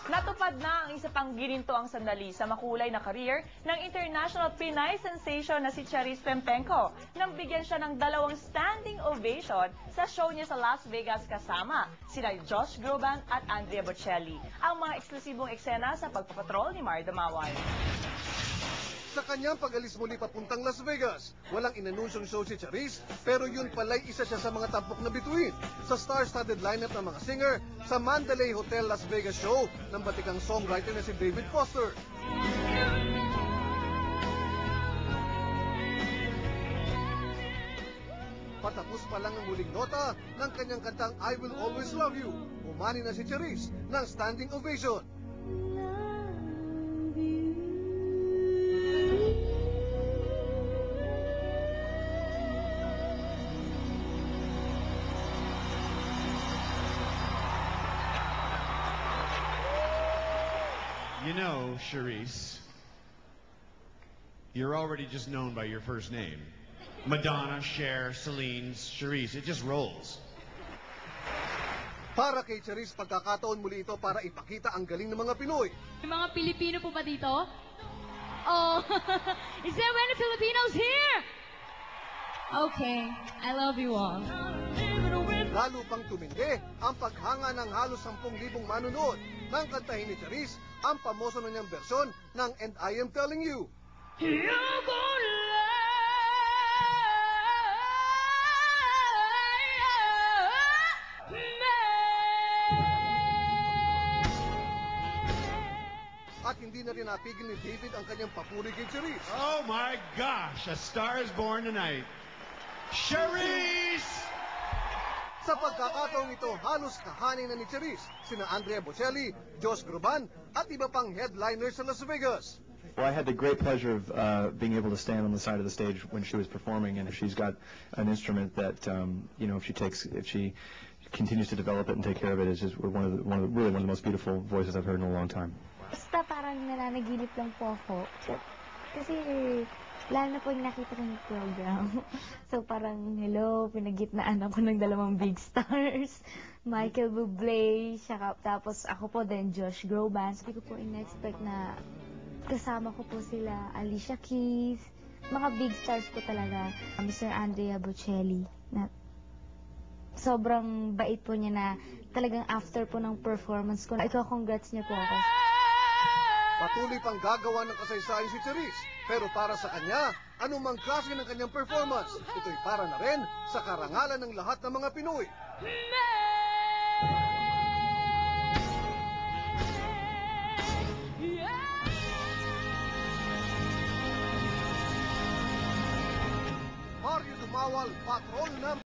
Natupad na ang isa pang ginintoang sandali sa makulay na career ng international Pinay sensation na si Charis Pempenco nang bigyan siya ng 2 standing ovation sa show niya sa Las Vegas kasama sina Josh Groban at Andrea Bocelli. Ang mga eksklusibong eksena sa pagpapatrol ni Mar Damaway. Sa kanyang pag-alis muli papuntang Las Vegas, walang inanunsyong show si Charis, pero yun pala'y isa siya sa mga tampok na bituin sa star-studded lineup ng mga singer sa Mandalay Hotel Las Vegas show ng batikang songwriter na si David Foster. Patapos pa lang ang huling nota ng kanyang kantang I Will Always Love You, umani na si Charis ng standing ovation. You know, Charis, you're already just known by your first name. Madonna, Cher, Celine, Charis, it just rolls. Para kay Charis, pagkakataon muli ito para ipakita ang galing ng mga Pinoy. May mga Pilipino po ba dito? Oh, is there any Filipinos here? Okay, I love you all. Lalo pang tumindi ang paghanga ng halos 10,000 manonood nang kantahin ni Charis ang pamoso na niyang bersyon ng And I Am Telling You. At hindi na rin napigil ni David ang kanyang papuri kay Charis. Oh my gosh, a star is born tonight. Charis! Sa pagkakataong ito, halos kahanin na ni Charis sina Andrea Bocelli, Josh Groban at iba pang headliners sa Las Vegas. Well, I had the great pleasure of being able to stand on the side of the stage when she was performing, and she's got an instrument that, you know, if she continues to develop it and take care of it, is just one of the most beautiful voices I've heard in a long time. Basta parang nananaginip lang po ako. Kasi lalo na po yung nakita ko yung program. So parang, hello, pinagitnaan ako ng 2 big stars. Michael Bublé, tapos ako po din, Josh Groban. So, hindi ko po in-expect na kasama ko po sila, Alicia Keys. Mga big stars po talaga. Mr. Andrea Bocelli. Na sobrang bait po niya na talagang after po ng performance ko. Ikaw, congrats niya po ako. Patuloy pang gagawa ng kasaysayan si Charis. Pero para sa kanya, anumang klase ng kanyang performance, ito'y para na rin sa karangalan ng lahat ng mga Pinoy. Mario Dumawal, Patrol ng